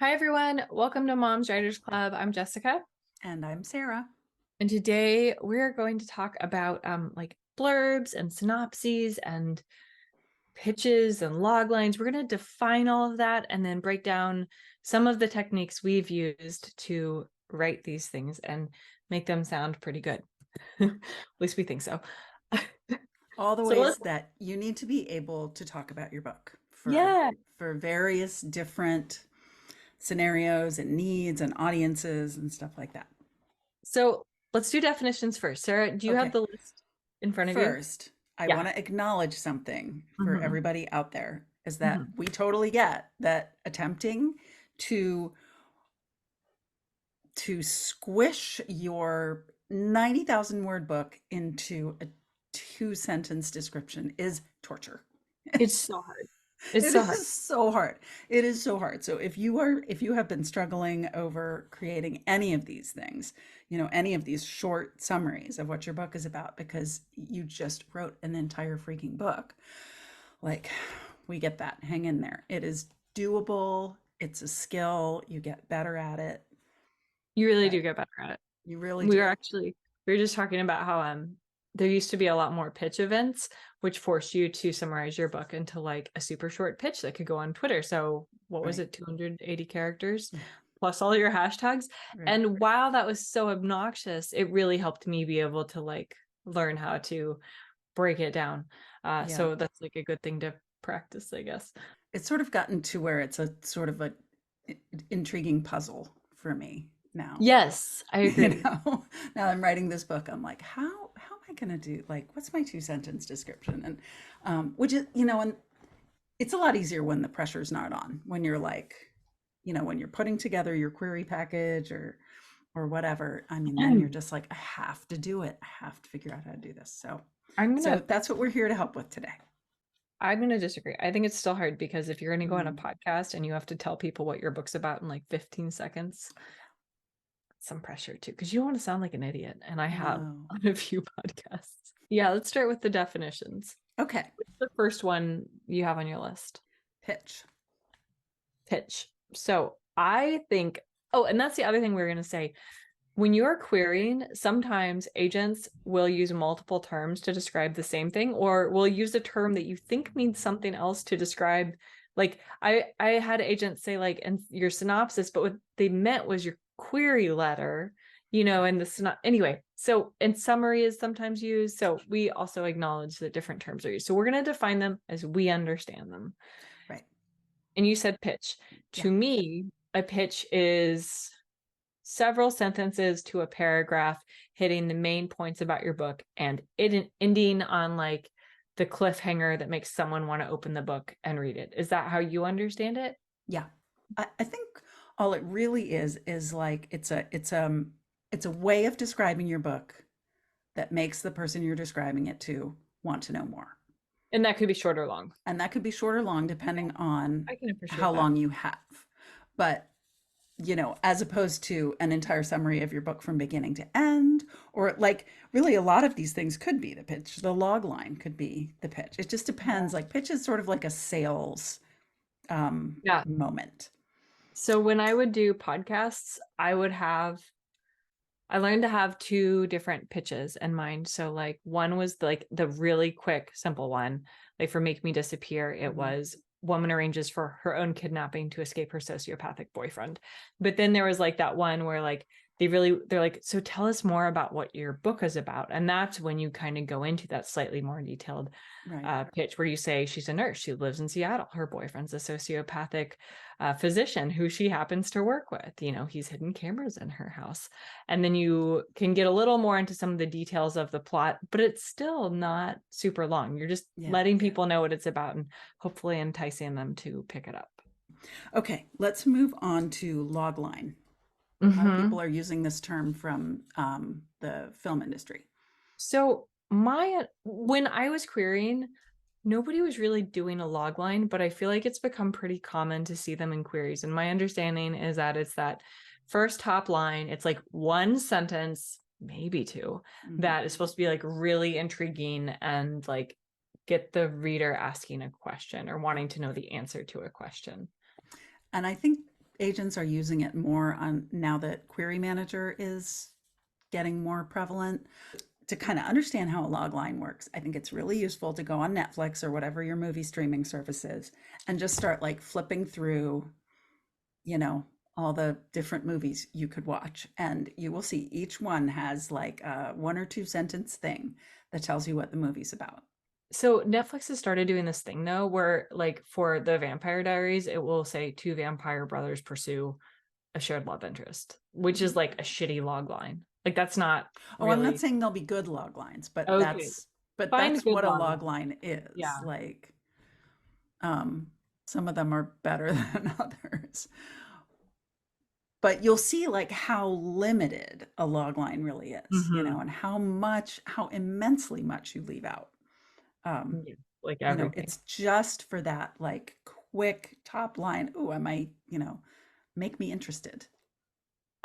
Hi, everyone. Welcome to Mom's Writers Club. I'm Jessica. And I'm Sarah. And today we're going to talk about like blurbs and synopses and pitches and log lines. We're going to define all of that and then break down some of the techniques we've used to write these things and make them sound pretty good. At least we think so. All the So ways let's, that you need to be able to talk about your book yeah. for various different scenarios and needs and audiences and stuff like that. So let's do definitions first. Sarah, do you have Okay. the list in front of you? First, I Yeah. want to acknowledge something for hmm everybody out there is that hmm we totally get that attempting to squish your 90,000 word book into a two-sentence description is torture. It's so hard. It's It so hard. is so hard. It is so hard. So if you have been struggling over creating any of these things, any of these short summaries of what your book is about because you just wrote an entire freaking book, like we get that. Hang in there. It is doable. It's a skill. You get better at it, You really do but get better at it. you really We do. were actually we were just talking about how there used to be a lot more pitch events which forced you to summarize your book into like a super short pitch that could go on Twitter. So what was Right. it, 280 characters plus all your hashtags. Right. And while that was so obnoxious, it really helped me be able to like learn how to break it down. Yeah. So that's like a good thing to practice, I guess. It's sort of gotten to where it's a sort of a intriguing puzzle for me now. Yes, I You agree. know, now I'm writing this book. I'm like, how am I going to do like what's my two-sentence description? And which is, and it's a lot easier when the pressure's not on. When you're like, when you're putting together your query package or whatever. I mean, then you're just like, I have to do it. I have to figure out how to do this. So I'm so gonna that's what we're here to help with today. I'm going to disagree. I think it's still hard because if you're going to go on a Mm, podcast and you have to tell people what your book's about in like 15 seconds, some pressure too, because you want to sound like an idiot. And I I have know. on a few podcasts. Yeah, let's start with the definitions. Okay. What's the first one you have on your list? Pitch. Pitch. So I think, oh, and that's the other thing we are going to say. When you're querying, sometimes agents will use multiple terms to describe the same thing, or will use a term that you think means something else to describe. Like I had agents say like, and your synopsis, but what they meant was your query letter, and anyway. So, and summary is sometimes used. So we also acknowledge that different terms are used. So we're going to define them as we understand them. Right. And you said pitch. Yeah. To me, a pitch is several sentences to a paragraph hitting the main points about your book and it ending on like the cliffhanger that makes someone want to open the book and read it. Is that how you understand it? Yeah. I think all it really is like it's a way of describing your book that makes the person you're describing it to want to know more. And that could be short or long. And that could be short or long depending on I can how appreciate that. long you have. But, as opposed to an entire summary of your book from beginning to end, or like really a lot of these things could be the pitch. The log line could be the pitch. It just Yeah. depends. Like pitch is sort of like a sales Yeah. moment. So when I would do podcasts, I learned to have two different pitches in mind. So like one was like the really quick, simple one. Like for Make Me Disappear, it Mhm. was woman arranges for her own kidnapping to escape her sociopathic boyfriend. But then there was like that one where like they're like, so tell us more about what your book is about. And that's when you kind of go into that slightly more detailed Right. pitch where you say she's a nurse. She lives in Seattle. Her boyfriend's a sociopathic physician who she happens to work with. He's hidden cameras in her house. And then you can get a little more into some of the details of the plot, but it's still not super long. You're just Yeah. letting people know what it's about and hopefully enticing them to pick it up. Okay, let's move on to logline. A lot of Mm-hmm. people are using this term from the film industry. So when I was querying, nobody was really doing a log line, but I feel like it's become pretty common to see them in queries. And my understanding is that it's that first top line, it's like one sentence, maybe two, Mhm. that is supposed to be like really intriguing and like get the reader asking a question or wanting to know the answer to a question. And I think agents are using it more on now that Query Manager is getting more prevalent. To kind of understand how a log line works, I think it's really useful to go on Netflix or whatever your movie streaming service is and just start like flipping through, you know, all the different movies you could watch. And you will see each one has like a 1 or 2 sentence thing that tells you what the movie's about. So Netflix has started doing this thing though, where like for the Vampire Diaries, it will say two vampire brothers pursue a shared love interest, which is like a shitty log line. Like that's not Oh, I'm not really saying there'll be good log lines, but okay. Find a that's good what a log log line. line is. Yeah. Like, um, some of them are better than others. But you'll see like how limited a log line really is, you know, Hmm. and how immensely much you leave out. Um, Yeah. Like you know, everything. it's just for that like quick top line. Oh, I might, you know, make me interested.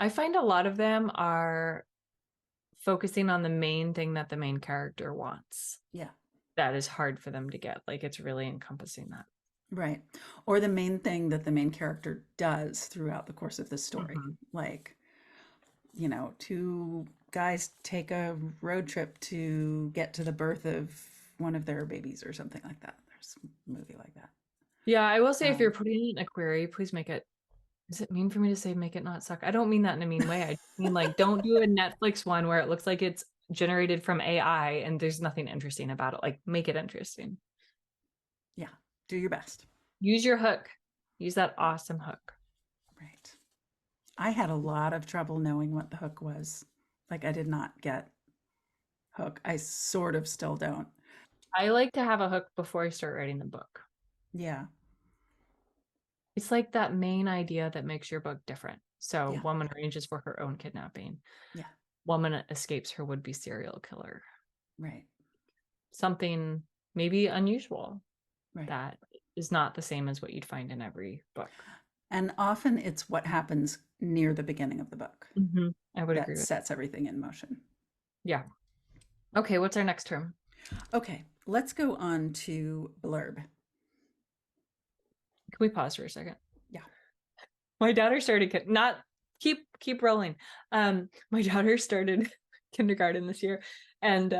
I find a lot of them are focusing on the main thing that the main character wants. Yeah, That is hard for them to get. Like it's really encompassing that. right. Or the main thing that the main character does throughout the course of the story. Mhm. Like, you know, 2 guys take a road trip to get to the birth of one of their babies or something like that. There's a movie like that. Yeah, I will say if you're Um, putting it in a query, please make it. Is it mean for me to say make it not suck? I don't mean that in a mean way. I mean like don't do a Netflix one where it looks like it's generated from AI and there's nothing interesting about it. Like make it interesting. yeah, do your best. Use your hook. Use that awesome hook. Right. I had a lot of trouble knowing what the hook was. Like, I did not get hook. I sort of still don't. I like to have a hook before I start writing the book. Yeah, It's like that main idea that makes your book different. So, yeah, woman arranges for her own kidnapping. yeah, Woman escapes her would-be serial killer. right, Something maybe unusual right. that is not the same as what you'd find in every book. And often it's what happens near the beginning of the book I would that agree with. sets everything in motion. Yeah. Okay, what's our next term? Okay, let's go on to blurb. Can we pause for a second? Yeah. My daughter started not keep rolling. My daughter started kindergarten this year, and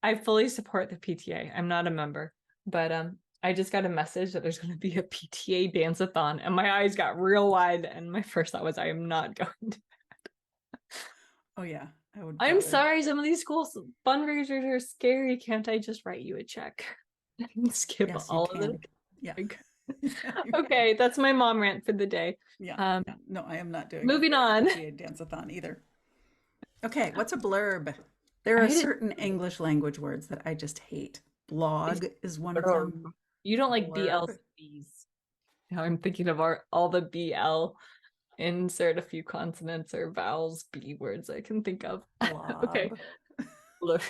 I fully support the PTA. I'm not a member, but I just got a message that there's going to be a PTA dance-a-thon, and my eyes got real wide. And my first thought was, I am not going to. Oh yeah, I would I'm that would sorry, some of these schools fundraisers are scary. Can't I just write you a check and skip yes, you all of it? can. Yeah. Like, Yeah, you can. okay, that's my mom rant for the day. Yeah, Um, yeah. No, I am not doing a moving on. PTA dance-a-thon either. Okay, what's a blurb? There I are hate certain English language words that I just hate. it. Blog is one of Blurb. them. You don't like Blurb, BLCs. Now I'm thinking of all the BL. Insert a few consonants or vowels, B words I can think of. Okay. blob. Look.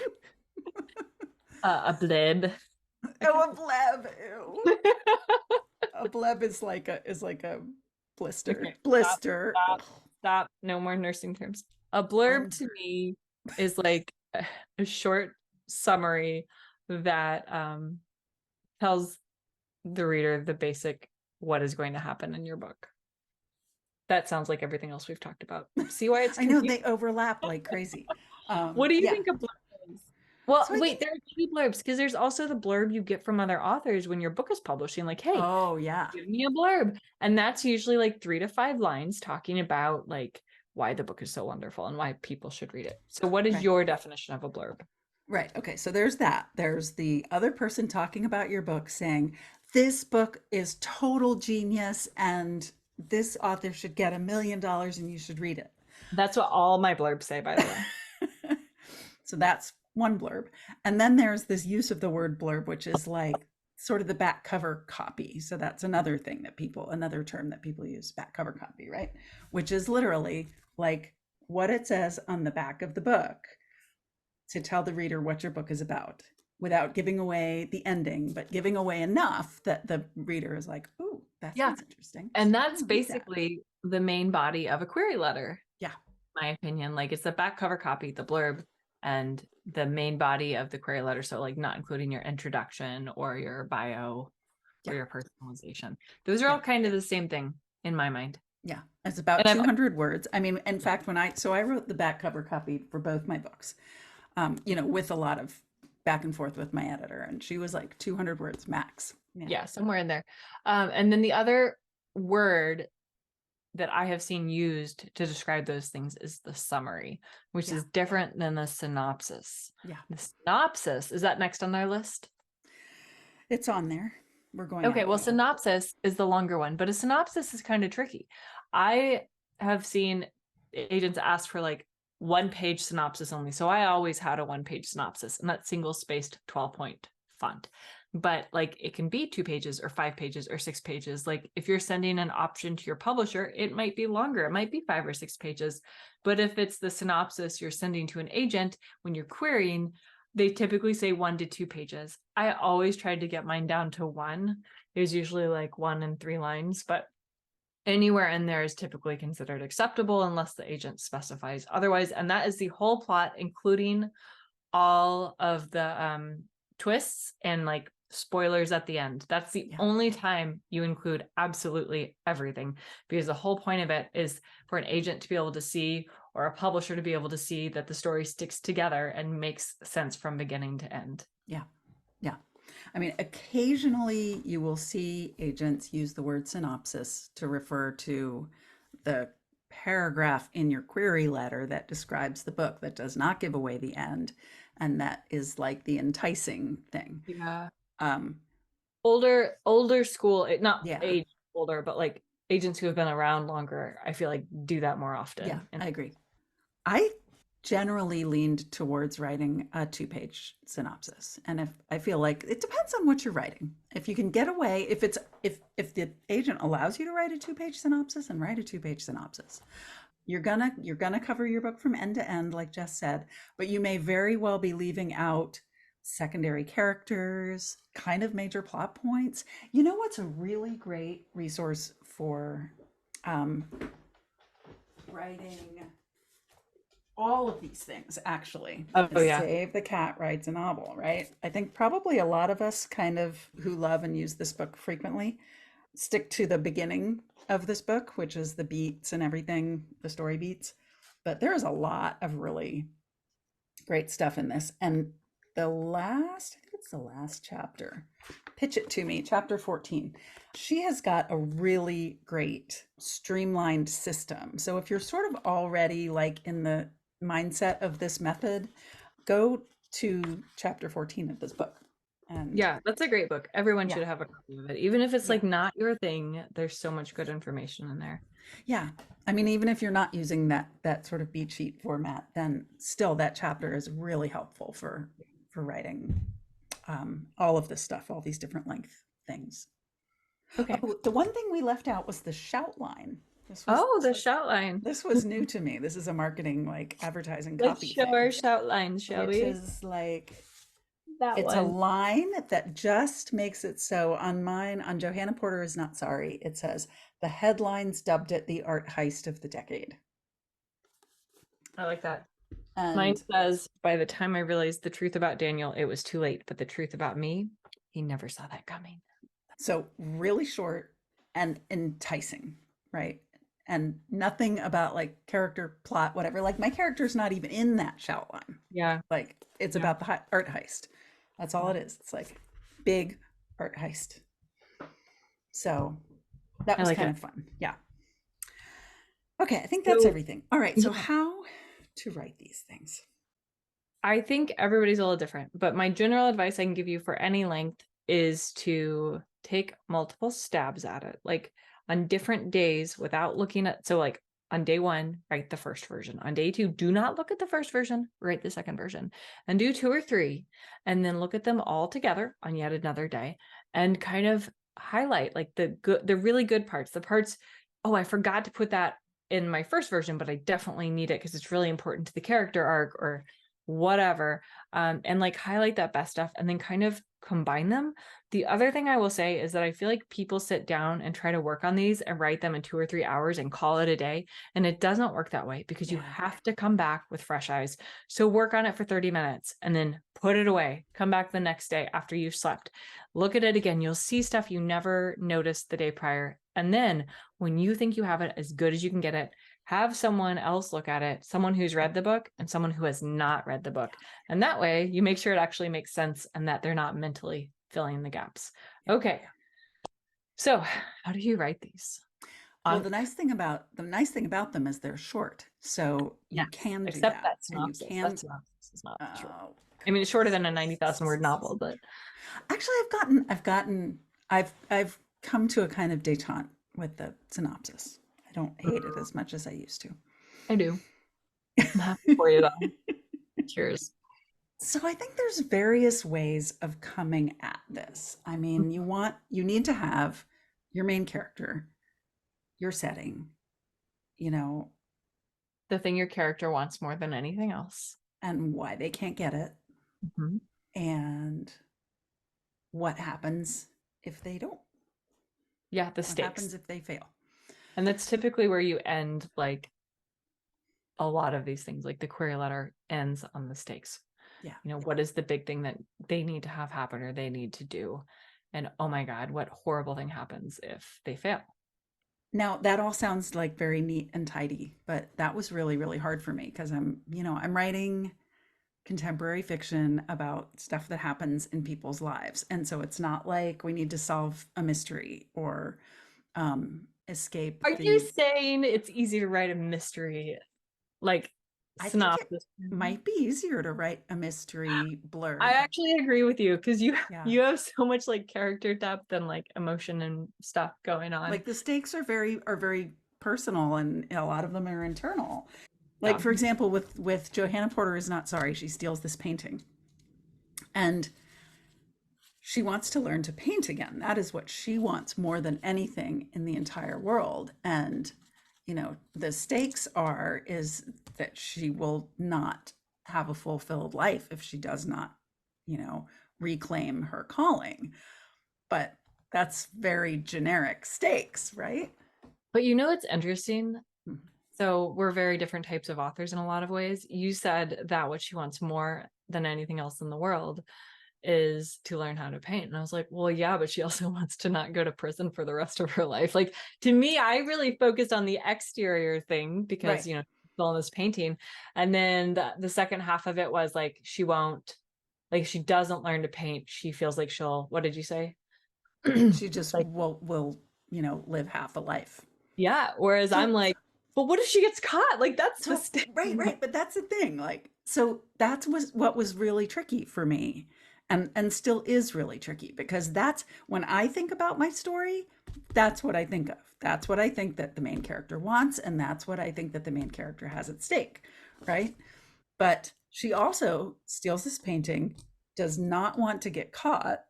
A blib. Oh, a bleb. Ew. A bleb is like a blister. Okay. Stop. Blister. Stop. Ugh. Stop. No more nursing terms. A blurb I'm to me is like a short summary that tells the reader the basic what is going to happen in your book. That sounds like everything else we've talked about. See why it's I know confusing? they overlap like crazy. What do you Yeah. think a blurb is? Well, So I wait, think, there are two blurbs because there's also the blurb you get from other authors when your book is publishing, like, hey, oh yeah. give me a blurb. And that's usually like 3 to 5 lines talking about like why the book is so wonderful and why people should read it. So what is Right. your definition of a blurb? Right. Okay. So there's that. There's the other person talking about your book saying, this book is total genius and this author should get $1 million and you should read it. That's what all my blurbs say, by the way. So that's one blurb. And then there's this use of the word blurb, which is like sort of the back cover copy. So that's another thing that another term that people use, back cover copy, right? Which is literally like what it says on the back of the book to tell the reader what your book is about without giving away the ending, but giving away enough that the reader is like, "Ooh, that Yeah. sounds interesting. And I that's want to read that." basically the main body of a query letter, Yeah, my opinion. Like it's the back cover copy, the blurb, and the main body of the query letter. So like not including your introduction or your bio or yeah, your personalization. Those are yeah. all kind of the same thing in my mind. Yeah, it's about And I've 200 words. I mean, in fact, I wrote the back cover copy for both my books, with a lot of back and forth with my editor, and she was like 200 words max. Yeah. yeah, somewhere in there. And then the other word that I have seen used to describe those things is the summary, which Yeah. is different than the synopsis. Yeah. The synopsis, is that next on their list? It's on there. We're going Okay, out. well, synopsis is the longer one, but a synopsis is kind of tricky. I have seen agents ask for like 1-page synopsis only. So I always had a 1-page synopsis, and that's single spaced 12-point font. But like it can be 2 pages or 5 pages or 6 pages. Like if you're sending an option to your publisher, it might be longer. It might be 5 or 6 pages. But if it's the synopsis you're sending to an agent when you're querying, they typically say 1 to 2 pages. I always tried to get mine down to 1. It was usually like 1 and 3 lines, but anywhere in there is typically considered acceptable unless the agent specifies otherwise. And that is the whole plot, including all of the twists and like spoilers at the end. That's the only time you include absolutely everything, because the whole point of it is for an agent to be able to see, or a publisher to be able to see, that the story sticks together and makes sense from beginning to end. Yeah. Yeah. I mean, occasionally you will see agents use the word synopsis to refer to the paragraph in your query letter that describes the book, that does not give away the end, and that is like the enticing thing. Yeah. Um, older school, not yeah. age older, but like agents who have been around longer, I feel like do that more often. Yeah, I agree. I generally leaned towards writing a 2-page synopsis. And if I feel like it depends on what you're writing. If you can get away, if the agent allows you to write a 2-page synopsis, and write a 2-page synopsis. You're gonna cover your book from end to end, like Jess said, but you may very well be leaving out secondary characters, kind of major plot points. You know what's a really great resource for writing all of these things, actually? Save the Cat Writes a Novel, right? I think probably a lot of us kind of who love and use this book frequently stick to the beginning of this book, which is the beats and everything, the story beats. But there's a lot of really great stuff in this. And I think it's the last chapter. Pitch It to Me, chapter 14. She has got a really great streamlined system. So if you're sort of already like in the mindset of this method, go to chapter 14 of this book. And yeah, that's a great book. Everyone should have a copy of it. Even if it's like not your thing, there's so much good information in there. Yeah. I mean, even if you're not using that sort of beat sheet format, then still that chapter is really helpful for writing all of this stuff, all these different length things. Okay. Oh, the one thing we left out was the shout line. The shout line. This was new to me. This is a marketing, like advertising copy. Let's show our shout line, shall we? Which is like, it's a line that just makes it so on mine, on Johanna Porter Is Not Sorry, it says, the headlines dubbed it the art heist of the decade. I like that. And mine says, by the time I realized the truth about Daniel, it was too late. But the truth about me, he never saw that coming. So really short and enticing, right? And nothing about like character, plot, whatever. Like my character's not even in that shout line. Yeah. Like it's about the art heist. That's all it is. It's like big art heist. So that was kind of fun. Yeah. Okay, I think that's everything. All right, so how to write these things? I think everybody's a little different, but my general advice I can give you for any length is to take multiple stabs at it, like on different days without looking at, so like on day 1, write the first version. On day 2, do not look at the first version, write the second version, and do 2 or 3, and then look at them all together on yet another day and kind of highlight like the really good parts, the parts, oh, I forgot to put that in my first version, but I definitely need it because it's really important to the character arc, or whatever, and like highlight that best stuff and then kind of combine them. The other thing I will say is that I feel like people sit down and try to work on these and write them in 2 or 3 hours and call it a day. And it doesn't work that way because you Yeah. have to come back with fresh eyes. So work on it for 30 minutes and then put it away. Come back the next day after you've slept. Look at it again. You'll see stuff you never noticed the day prior. And then when you think you have it as good as you can get it, have someone else look at it, someone who's read the book and someone who has not read the book. And that way you make sure it actually makes sense and that they're not mentally filling in the gaps. Okay. So how do you write these? Well, the nice thing about them is they're short. So you Yes, can do except that. that And you synopsis. can That synopsis is not short. oh, I mean, it's shorter than a 90,000 word novel, but actually I've come to a kind of detente with the synopsis. I don't hate it as much as I used to. I do. I'm happy for you though. Cheers. So I think there's various ways of coming at this. I mean, you need to have your main character, your setting, you know, The thing your character wants more than anything else. and why they can't get it, Mm-hmm. and what happens if they don't. Yeah, the What stakes. happens if they fail? And that's typically where you end like a lot of these things. Like the query letter ends on the stakes. Yeah. What is the big thing that they need to have happen or they need to do? And oh my God, what horrible thing happens if they fail? Now, that all sounds like very neat and tidy, but that was really, really hard for me because I'm writing contemporary fiction about stuff that happens in people's lives. And so it's not like we need to solve a mystery or escape Are you the. saying it's easy to write a mystery like I think it synopsis? might be easier to write a mystery I blurb. actually agree with you because you Yeah. you have so much like character depth and like emotion and stuff going on. Like the stakes are very personal and a lot of them are internal. Like Yeah. for example, with Johanna Porter is not sorry, she steals this painting. And she wants to learn to paint again. That is what she wants more than anything in the entire world. And, the stakes is that she will not have a fulfilled life if she does not, reclaim her calling. But that's very generic stakes, right? But it's interesting. Mhm. So we're very different types of authors in a lot of ways. You said that what she wants more than anything else in the world is to learn how to paint. And I was like, well, yeah, but she also wants to not go to prison for the rest of her life. Like to me, I really focused on the exterior thing because, Right. still in this painting. And then the second half of it was like, she won't, like, she doesn't learn to paint. She feels like what did you say? She just Like, will, live half a life. yeah. Whereas I'm So like, but what if she gets caught? Like, that's the So state. right, but that's the thing. Like, so that was what was really tricky for me, and still is really tricky because that's when I think about my story. That's what I think of. That's what I think that the main character wants, and that's what I think that the main character has at stake, right? But she also steals this painting, does not want to get caught,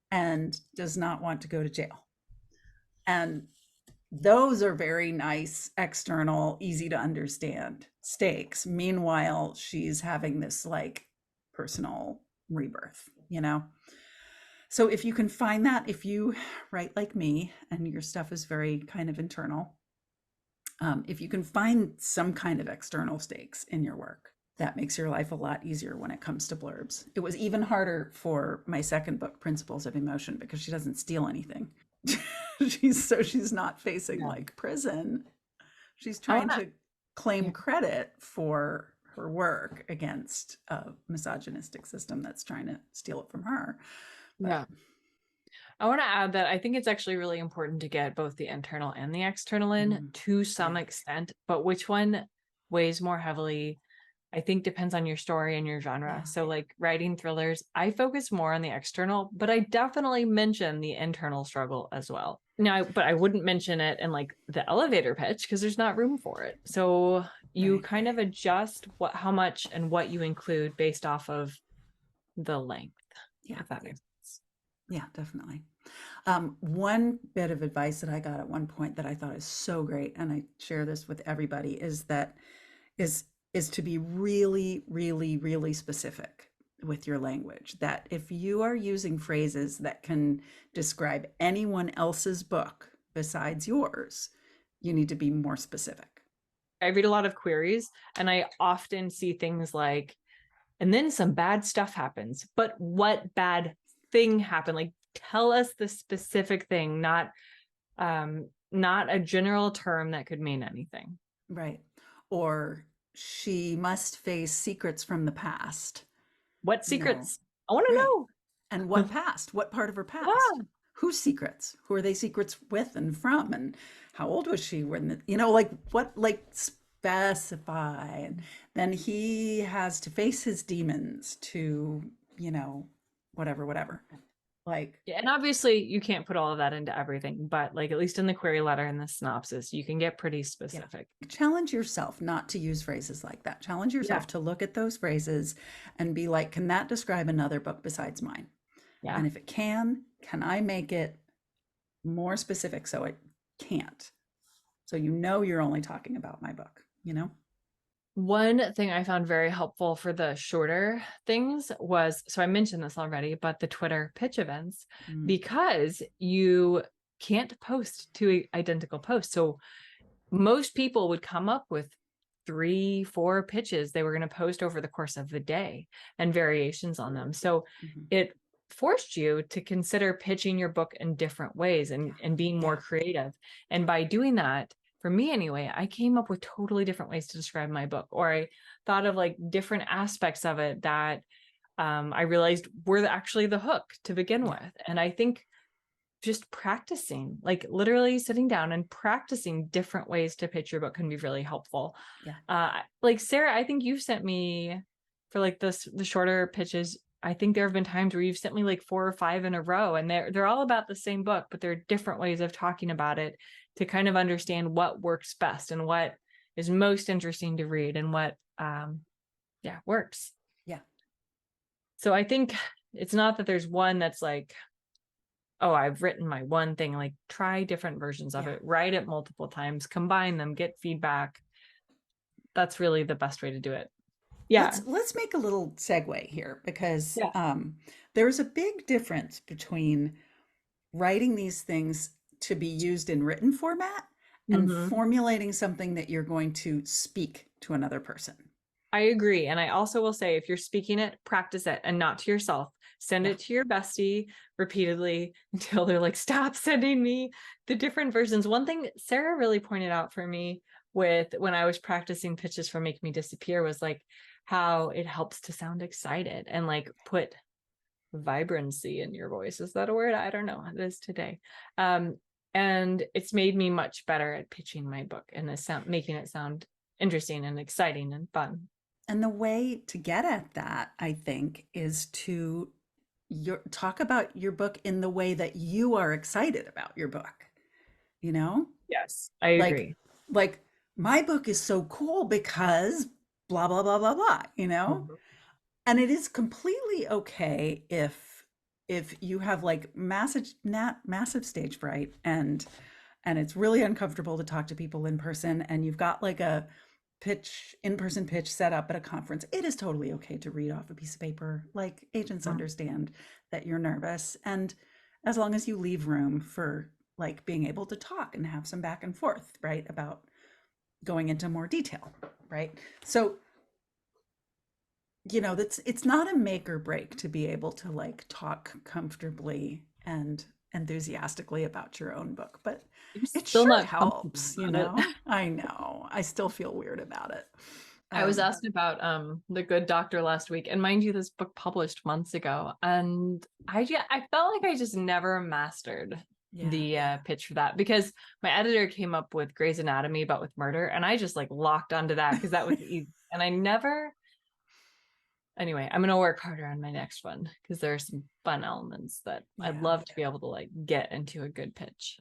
and does not want to go to jail. And those are very nice, external, easy to understand stakes. Meanwhile, she's having this like personal rebirth. So if you can find that, if you write like me and your stuff is very kind of internal, if you can find some kind of external stakes in your work, that makes your life a lot easier when it comes to blurbs. It was even harder for my second book, Principles of Emotion, because she doesn't steal anything. she's not facing Yeah. like prison. She's I trying want to claim to, credit for her work against a misogynistic system that's trying to steal it from her. But yeah. I want to add that I think it's actually really important to get both the internal and the external in to some yeah, extent, but which one weighs more heavily, I think depends on your story and your genre. yeah, So like writing thrillers, I focus more on the external, but I definitely mention the internal struggle as well. Now, but I wouldn't mention it in like the elevator pitch because there's not room for it. So you right. kind of adjust how much and what you include based off of the length, Yeah, if that makes sense. yeah, definitely. One bit of advice that I got at one point that I thought is so great, and I share this with everybody, is is to be really, really, really specific with your language. That if you are using phrases that can describe anyone else's book besides yours, you need to be more specific. I read a lot of queries and I often see things like, and then some bad stuff happens. But what bad thing happened? Like, tell us the specific thing, not a general term that could mean anything. Right. Or she must face secrets from the past. What You know, secrets? I want right. to And what past? What part of her past? know. Whose secrets? Who are they secrets with and from? And how old was she when, like what, like specify. And then he has to face his demons to, you know, whatever, whatever. Like, Yeah, and obviously you can't put all of that into everything, but like at least in the query letter and the synopsis, you can get pretty yeah. specific. Challenge yourself not to use phrases like that. Challenge Yeah. yourself to look at those phrases and be like, can that describe another book besides mine? Yeah. And if it can I make it more specific so it can't? So you know you're only talking about my book, you know? One thing I found very helpful for the shorter things was, so I mentioned this already, but the Twitter pitch events, Mm, because you can't post two identical posts. So most people would come up with 3, 4 pitches they were going to post over the course of the day and variations on them. So mhm. it forced you to consider pitching your book in different ways Yeah. and being more Yeah. creative. And by doing that, for me anyway, I came up with totally different ways to describe my book, or I thought of like different aspects of it that I realized were actually the hook to begin Yeah. with. And I think just practicing, like literally sitting down and practicing different ways to pitch your book can be really helpful. Yeah. Like Sarah, I think you've sent me for like the shorter pitches. I think there have been times where you've sent me like 4 or 5 in a row, and they're all about the same book, but they're different ways of talking about it to kind of understand what works best and what is most interesting to read and what works. Yeah. So I think it's not that there's one that's like, oh, I've written my one thing. Like, try different versions of Yeah. it, write it multiple times, combine them, get feedback. That's really the best way to do it. Yeah. Let's make a little segue here because Yeah. there's a big difference between writing these things to be used in written format and Hmm. formulating something that you're going to speak to another person. I agree. And I also will say, if you're speaking it, practice it and not to yourself. Send Yeah. it to your bestie repeatedly until they're like, stop sending me the different versions. One thing Sarah really pointed out for me with when I was practicing pitches for Make Me Disappear was like how it helps to sound excited and like put vibrancy in your voice. Is that a word? I don't know. It is today. And it's made me much better at pitching my book and the sound, making it sound interesting and exciting and fun. And the way to get at that, I think, is to talk about your book in the way that you are excited about your book, you know? Yes, I Like agree. like my book is so cool because blah blah blah blah blah, you know? Mhm. And it is completely okay if you have like massive stage fright and it's really uncomfortable to talk to people in person and you've got like a in-person pitch set up at a conference. It is totally okay to read off a piece of paper. Like agents understand that you're nervous, and as long as you leave room for like being able to talk and have some back and forth, right, about going into more detail, right? So that's it's not a make or break to be able to like talk comfortably and enthusiastically about your own book, but I'm it still sure not comfortable helps, about it. I know. I still feel weird about it. I was Um, asked about The Good Doctor last week, and mind you, this book published months ago, and I felt like I just never mastered yeah. the pitch for that because my editor came up with Grey's Anatomy but with murder, and I just like locked onto that because that was easy, and I never. Anyway, I'm gonna work harder on my next one because there are some fun elements that I'd Yeah. love to be able to like get into a good pitch.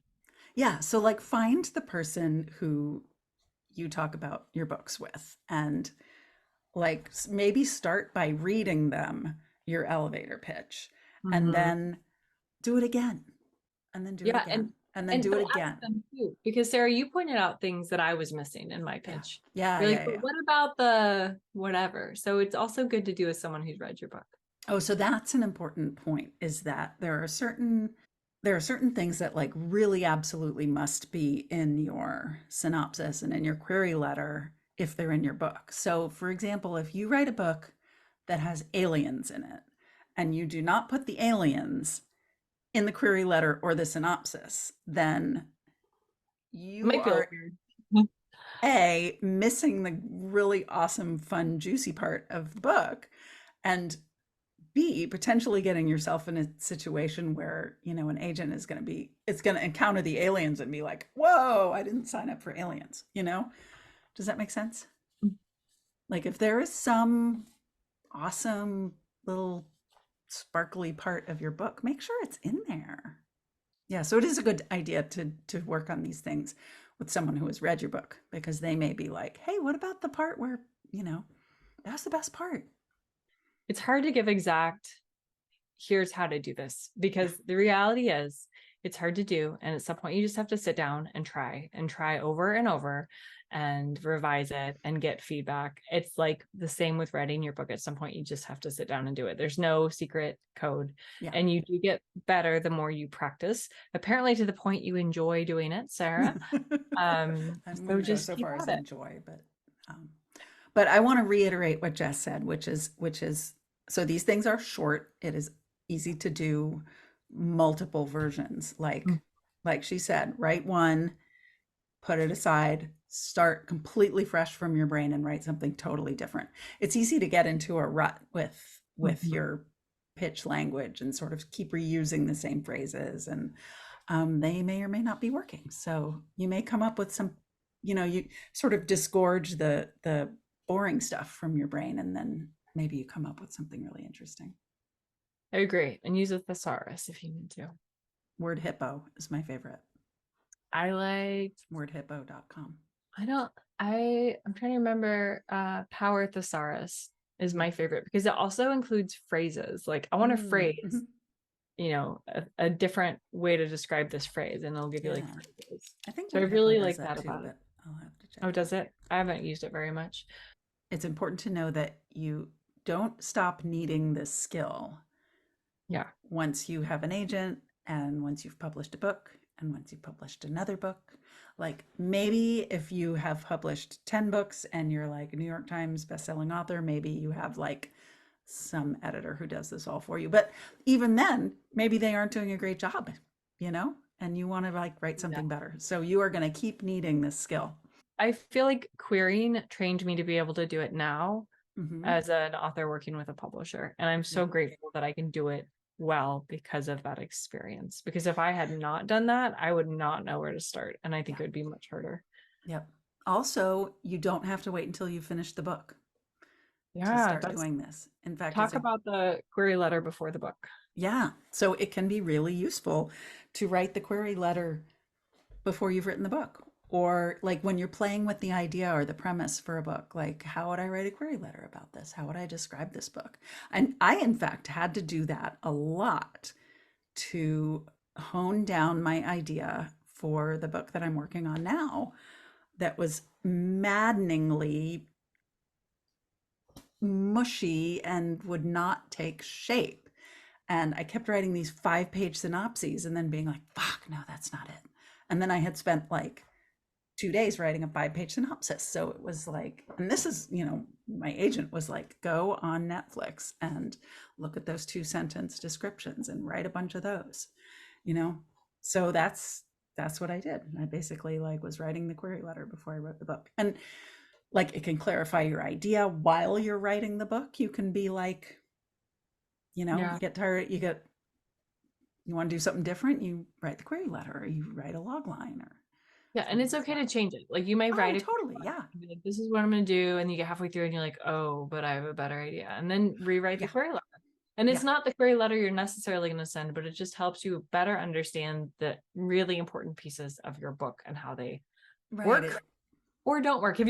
Yeah, so like find the person who you talk about your books with and like maybe start by reading them your elevator pitch and Mhm. then do it again and then do it Yeah, and again. and then And do but it ask again. them too, because Sarah, you pointed out things that I was missing in my Yeah. pitch. Yeah. You're like, Yeah. but Yeah. what about the whatever? So it's also good to do as someone who's read your book. Oh, so that's an important point, is that there are certain things that like really absolutely must be in your synopsis and in your query letter if they're in your book. So for example, if you write a book that has aliens in it and you do not put the aliens in the query letter or the synopsis, then It you might feel are weird. A, missing the really awesome, fun, juicy part of the book, and B, potentially getting yourself in a situation where, an agent is it's going to encounter the aliens and be like, whoa, I didn't sign up for aliens, Does that make sense? Like if there is some awesome little sparkly part of your book, make sure it's in there. Yeah, so it is a good idea to work on these things with someone who has read your book, because they may be like, "Hey, what about the part where, that's the best part?" It's hard to give exact, here's how to do this, Yeah. because the reality is it's hard to do. And at some point, you just have to sit down and try over and over and revise it and get feedback. It's like the same with writing your book. At some point, you just have to sit down and do it. There's no secret code. Yeah. And you do get better the more you practice, apparently to the point you enjoy doing it, Sarah. I So wouldn't go just so keep far as at it. enjoy, but I want to reiterate what Jess said, which is so these things are short. It is easy to do multiple versions. Like she said, write one, put it aside, start completely fresh from your brain and write something totally different. It's easy to get into a rut with Mhm. your pitch language and sort of keep reusing the same phrases, and they may or may not be working. So you may come up with some, you sort of disgorge the boring stuff from your brain, and then maybe you come up with something really interesting. I agree. And use a thesaurus if you need to. Word hippo is my favorite. I liked, Wordhippo.com. I don't, I'm trying to remember, Power Thesaurus is my favorite because it also includes phrases. Like I want a phrase, Mm-hmm. a different way to describe this phrase, and it'll give you like Yeah. phrases. I think So I Word Hippo really does like that that too, about it. but I'll have to check Oh, it out. does it? I haven't used it very much. It's important to know that you don't stop needing this skill Yeah. once you have an agent, and once you've published a book, and once you've published another book. Like maybe if you have published 10 books and you're like a New York Times bestselling author, maybe you have like some editor who does this all for you. But even then, maybe they aren't doing a great job, and you want to like write Yeah. something better. So you are going to keep needing this skill. I feel like querying trained me to be able to do it now Mm-hmm. as an author working with a publisher. And I'm Yeah. so grateful that I can do it well because of that experience. Because if I had not done that, I would not know where to start. And I think Yeah. it would be much harder. Yep. Also, you don't have to wait until you finish the book to Yeah, start that's doing this. In fact, talk about the query letter before the book. yeah. So it can be really useful to write the query letter before you've written the book. Or like when you're playing with the idea or the premise for a book, like how would I write a query letter about this? How would I describe this book? And I, in fact, had to do that a lot to hone down my idea for the book that I'm working on now, that was maddeningly mushy and would not take shape. And I kept writing these 5-page synopses and then being like, fuck, no, that's not it. And then I had spent like 2 days writing a 5-page synopsis. So it was like, and this is, my agent was like, go on Netflix and look at those 2-sentence descriptions and write a bunch of those, you know? So that's what I did. I basically like was writing the query letter before I wrote the book. And like it can clarify your idea while you're writing the book. You can be like, Yeah. you get tired, you want to do something different, you write the query letter or you write a log line or Yeah. And something it's like okay that. to change it. Like you might Oh, write it, totally. Yeah. like, this is what I'm going to do. And you get halfway through and you're like, oh, but I have a better idea. And then rewrite the Yeah. query letter. And it's Yeah. not the query letter you're necessarily going to send, but it just helps you better understand the really important pieces of your book and how they Right. work or don't work.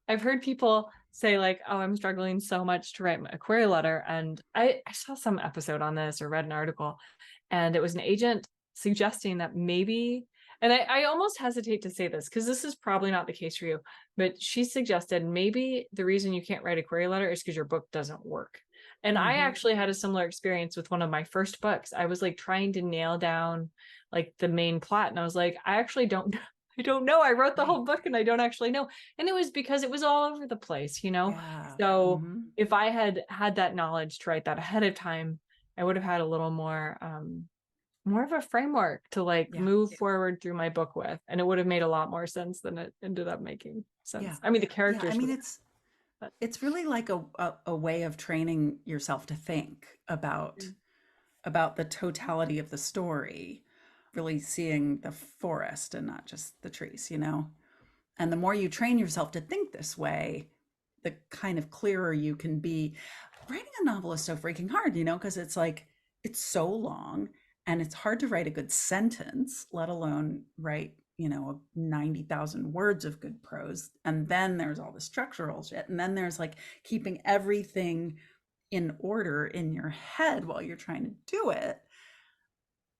I've heard people say like, oh, I'm struggling so much to write a query letter. And I saw some episode on this or read an article, and it was an agent suggesting that maybe And I almost hesitate to say this because this is probably not the case for you, but she suggested maybe the reason you can't write a query letter is because your book doesn't work. And I actually had a similar experience with one of my first books. I was like trying to nail down like the main plot, and I was like, I actually don't I don't know. I wrote the whole book and I don't actually know. And it was because it was all over the place, you know? Yeah. So if I had had that knowledge to write that ahead of time, I would have had a little more of a framework to like move forward through my book with, and it would have made a lot more sense than it ended up making sense. Yeah. I mean, the Yeah. characters. I mean, it's really like a way of training yourself to think about the totality of the story, really seeing the forest and not just the trees, you know? And the more you train yourself to think this way, the kind of clearer you can be. Writing a novel is so freaking hard, you know, because it's like, it's so long and it's hard to write a good sentence, let alone write, you know, 90,000 words of good prose. And then there's all the structural shit. And then there's like keeping everything in order in your head while you're trying to do it.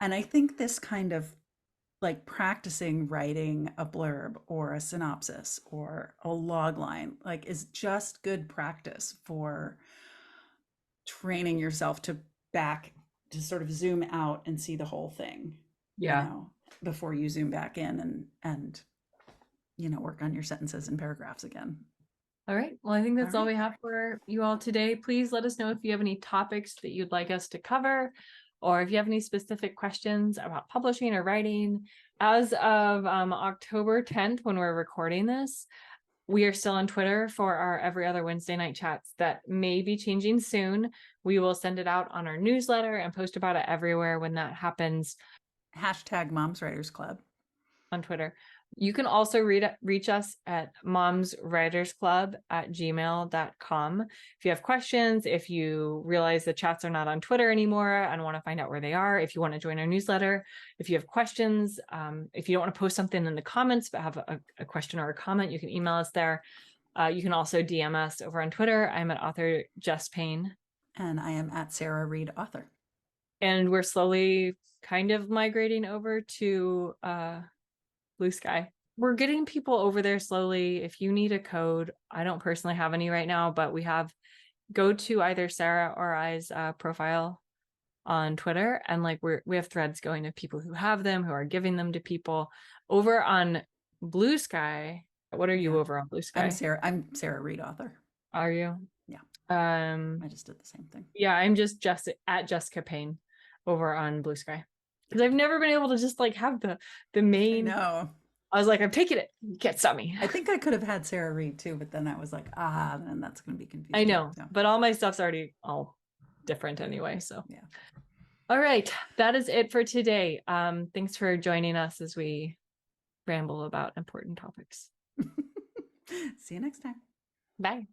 And I think this kind of like practicing writing a blurb or a synopsis or a log line like is just good practice for training yourself to sort of zoom out and see the whole thing, you know, before you zoom back in and you know, work on your sentences and paragraphs again. All right. Well, I think that's all we have for you all today. Please let us know if you have any topics that you'd like us to cover, or if you have any specific questions about publishing or writing. As of October 10th, when we're recording this, we are still on Twitter for our every other Wednesday night chats that may be changing soon. We will send it out on our newsletter and post about it everywhere when that happens. Hashtag MomsWritersClub on Twitter. You can also reach us at MomsWritersClub@gmail.com. If you have questions, if you realize the chats are not on Twitter anymore and want to find out where they are, if you want to join our newsletter, if you have questions, if you don't want to post something in the comments but have a question or a comment, you can email us there. You can also DM us over on Twitter. I'm at author Jess Payne. And I am at Sarah Reed Author. And we're slowly kind of migrating over to Blue Sky. We're getting people over there slowly. If you need a code, I don't personally have any right now, but go to either Sarah or I's profile on Twitter, and like we have threads going to people who have them, who are giving them to people. Over on Blue Sky, what are you over on Blue Sky? I'm Sarah Reed Author. Are you? Yeah. I just did the same thing. Yeah, I'm just at Jessica Payne over on Blue Sky. Because I've never been able to just like have the main. No. I was like, I'm taking it. You can't stop me. I think I could have had Sarah Reed too, but then I was like, then that's going to be confusing. I know, but all my stuff's already all different anyway. So yeah. All right, that is it for today. Thanks for joining us as we ramble about important topics. See you next time. Bye.